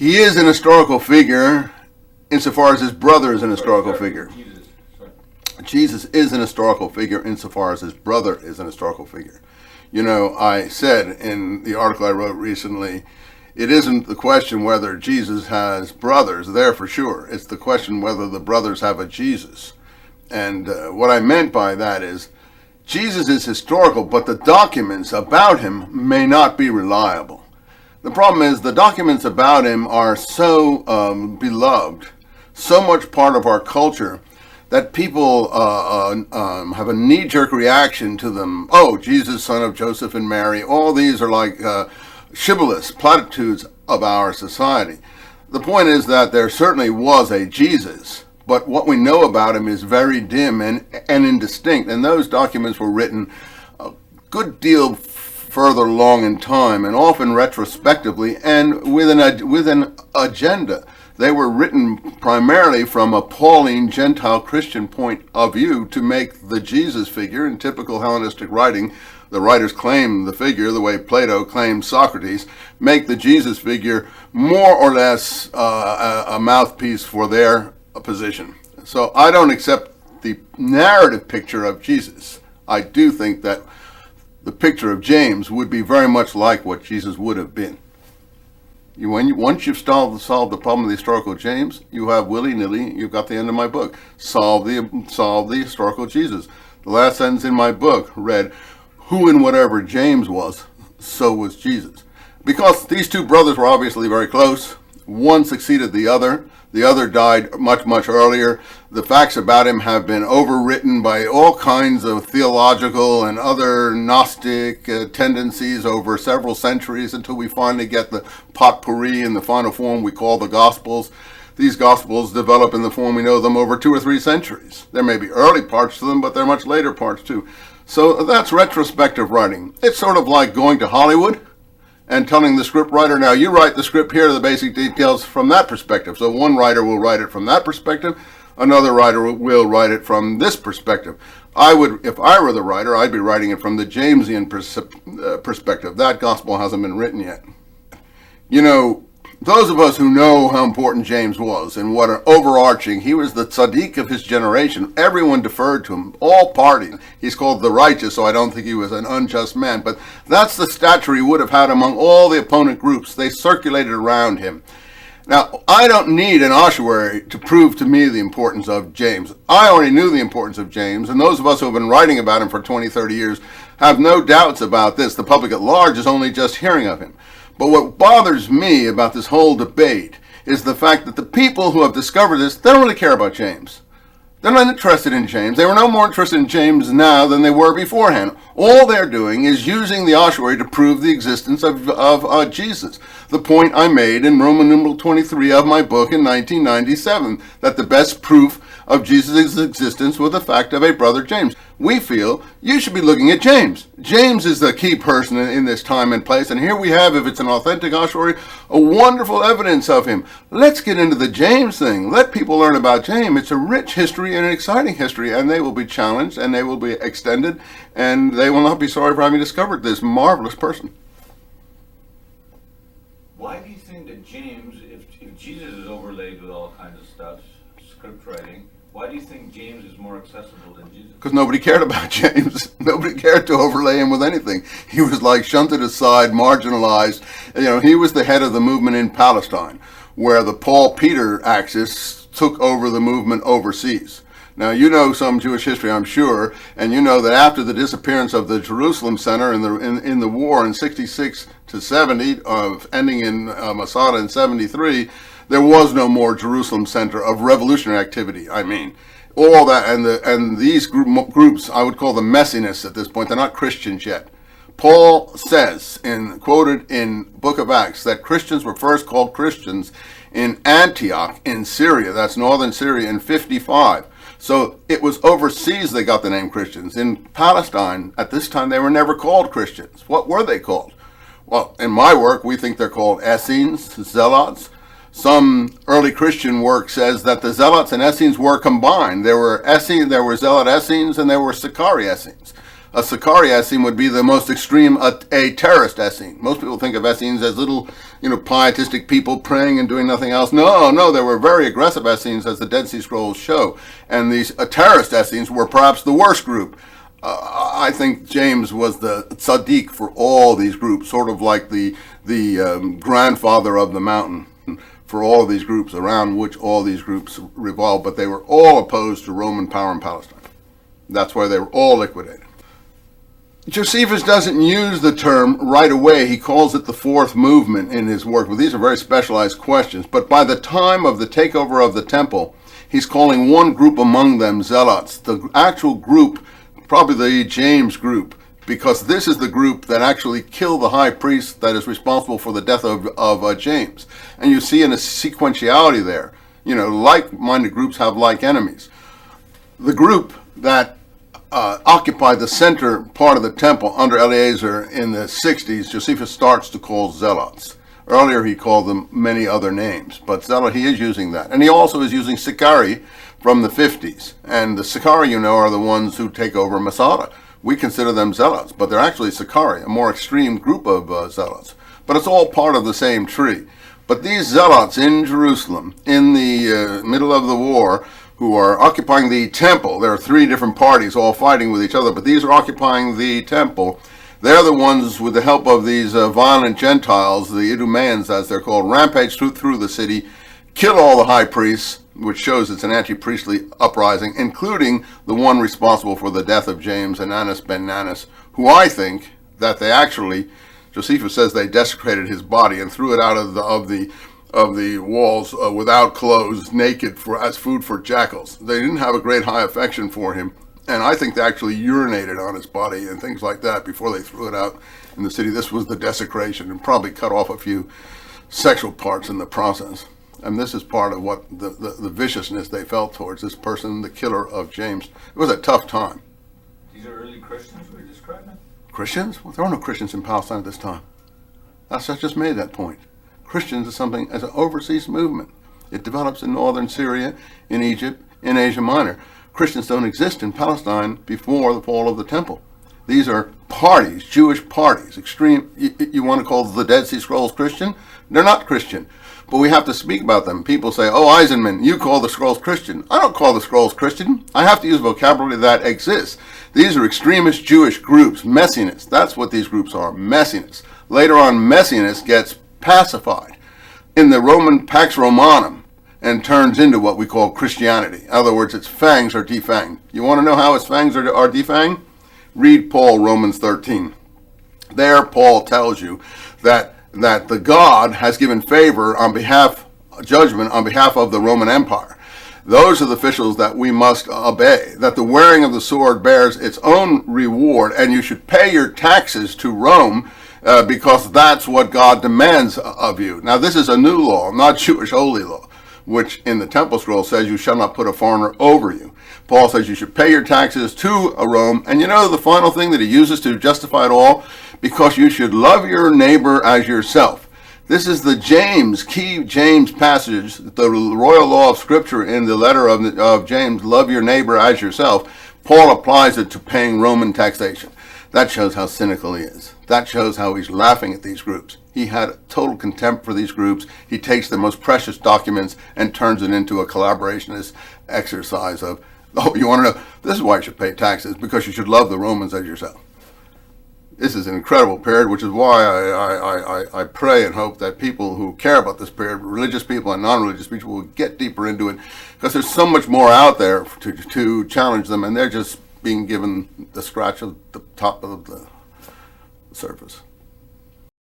He is an historical figure insofar as his brother is an historical figure. Jesus is an historical figure insofar as his brother is an historical figure. You know, I said in the article I wrote recently, it isn't the question whether Jesus has brothers, there for sure. It's the question whether the brothers have a Jesus. And what I meant by that is, Jesus is historical, but the documents about him may not be reliable. The problem is the documents about him are so beloved, so much part of our culture, that people have a knee-jerk reaction to them. Oh, Jesus, son of Joseph and Mary. All these are like shibboleths, platitudes of our society. The point is that there certainly was a Jesus, but what we know about him is very dim and indistinct. And those documents were written a good deal further along in time, and often retrospectively, and with an agenda. They were written primarily from a Pauline Gentile Christian point of view to make the Jesus figure, in typical Hellenistic writing, the writers claim the figure, the way Plato claimed Socrates, make the Jesus figure more or less a mouthpiece for their position. So I don't accept the narrative picture of Jesus. I do think that the picture of James would be very much like what Jesus would have been. Once you've solved the problem of the historical James, you have willy-nilly, you've got the end of my book. Solve the historical Jesus. The last sentence in my book read, who and whatever James was, so was Jesus. Because these two brothers were obviously very close, one succeeded the other died much, much earlier. The facts about him have been overwritten by all kinds of theological and other Gnostic tendencies over several centuries until we finally get the potpourri in the final form we call the Gospels. These Gospels develop in the form we know them over 2 or 3 centuries. There may be early parts to them, but there are much later parts too. So that's retrospective writing. It's sort of like going to Hollywood and telling the script writer, now you write the script, here are the basic details from that perspective. So one writer will write it from that perspective, another writer will write it from this perspective. If I were the writer, I'd be writing it from the Jamesian perspective. That gospel hasn't been written yet. You know, those of us who know how important James was and what an overarching, he was the tzaddik of his generation. Everyone deferred to him, all parties. He's called the righteous, so I don't think he was an unjust man. But that's the stature he would have had among all the opponent groups. They circulated around him. Now, I don't need an ossuary to prove to me the importance of James. I already knew the importance of James, and those of us who have been writing about him for 20, 30 years have no doubts about this. The public at large is only just hearing of him. But what bothers me about this whole debate is the fact that the people who have discovered this, they don't really care about James. They're not interested in James. They were no more interested in James now than they were beforehand. All they're doing is using the ossuary to prove the existence of Jesus. The point I made in Roman numeral 23 of my book in 1997, that the best proof of Jesus' existence was the fact of a brother James. We feel you should be looking at James. James is the key person in this time and place, and here we have, if it's an authentic ossuary, a wonderful evidence of him. Let's get into the James thing. Let people learn about James. It's a rich history and an exciting history, and they will be challenged, and they will be extended, and they will not be sorry for having discovered this marvelous person. Why do you think that James, if Jesus is overlaid with all kinds of stuff, script writing, why do you think James is more accessible than Jesus? Because nobody cared about James. Nobody cared to overlay him with anything. He was like shunted aside, marginalized. You know, he was the head of the movement in Palestine, where the Paul-Peter axis took over the movement overseas. Now, you know some Jewish history, I'm sure, and you know that after the disappearance of the Jerusalem Center in the war in 66 to 70, ending in Masada in 73, there was no more Jerusalem Center of revolutionary activity. I mean, all that, and these groups, I would call them Messianists at this point. They're not Christians yet. Paul says, quoted in Book of Acts, that Christians were first called Christians in Antioch in Syria. That's northern Syria in 55. So it was overseas they got the name Christians. In Palestine, at this time, they were never called Christians. What were they called? Well, in my work, we think they're called Essenes, Zealots. Some early Christian work says that the Zealots and Essenes were combined. There were Zealot Essenes and there were Sicarii Essenes. A Sicarii Essene would be the most extreme, a terrorist Essene. Most people think of Essenes as little, pietistic people praying and doing nothing else. No, they were very aggressive Essenes, as the Dead Sea Scrolls show. And these terrorist Essenes were perhaps the worst group. I think James was the tzaddik for all these groups, sort of like the grandfather of the mountain for all these groups, around which all these groups revolved. But they were all opposed to Roman power in Palestine. That's why they were all liquidated. Josephus doesn't use the term right away. He calls it the fourth movement in his work. Well, these are very specialized questions. But by the time of the takeover of the temple, he's calling one group among them Zealots. The actual group, probably the James group, because this is the group that actually killed the high priest that is responsible for the death of James. And you see in a sequentiality there, like-minded groups have like enemies. The group that occupied the center part of the temple under Eleazar in the 60s, Josephus starts to call Zealots. Earlier he called them many other names, but Zealot, he is using that. And he also is using Sicarii from the 50s. And the Sicarii, are the ones who take over Masada. We consider them Zealots, but they're actually Sicarii, a more extreme group of Zealots. But it's all part of the same tree. But these Zealots in Jerusalem, in the middle of the war, who are occupying the temple. There are three different parties all fighting with each other, but these are occupying the temple. They're the ones, with the help of these violent Gentiles, the Idumeans as they're called, rampage through the city, kill all the high priests, which shows it's an anti-priestly uprising, including the one responsible for the death of James, Ananus ben Nanus, who I think that they actually, Josephus says they desecrated his body and threw it out of the walls without clothes, naked, as food for jackals. They didn't have a great high affection for him, and I think they actually urinated on his body and things like that before they threw it out in the city. This was the desecration, and probably cut off a few sexual parts in the process. And this is part of what the viciousness they felt towards this person, the killer of James. It was a tough time. These are early Christians we're describing? Christians? Well, there were no Christians in Palestine at this time. I just made that point. Christians is something as an overseas movement. It develops in northern Syria, in Egypt, in Asia Minor. Christians don't exist in Palestine before the fall of the temple. These are parties, Jewish parties, extreme. You want to call the Dead Sea Scrolls Christian? They're not Christian, but we have to speak about them. People say, oh, Eisenman, you call the Scrolls Christian. I don't call the Scrolls Christian. I have to use vocabulary that exists. These are extremist Jewish groups, Messianists. That's what these groups are, Messianists. Later on, Messianists gets pacified in the Roman Pax Romanum and turns into what we call Christianity. In other words, its fangs are defanged. You want to know how its fangs are defanged? Read Paul, Romans 13. There, Paul tells you that the God has given favor judgment on behalf of the Roman Empire. Those are the officials that we must obey, that the wearing of the sword bears its own reward, and you should pay your taxes to Rome because that's what God demands of you. Now, this is a new law, not Jewish holy law, which in the Temple Scroll says you shall not put a foreigner over you. Paul says you should pay your taxes to Rome. And the final thing that he uses to justify it all, because you should love your neighbor as yourself. This is the key James passage, the royal law of Scripture in the letter of James, love your neighbor as yourself. Paul applies it to paying Roman taxation. That shows how cynical he is. That shows how he's laughing at these groups. He had total contempt for these groups. He takes the most precious documents and turns it into a collaborationist exercise of, oh, you want to know? This is why you should pay taxes, because you should love the Romans as yourself. This is an incredible period, which is why I pray and hope that people who care about this period, religious people and non-religious people, will get deeper into it, because there's so much more out there to challenge them, and they're just being given the scratch of the top of the surface.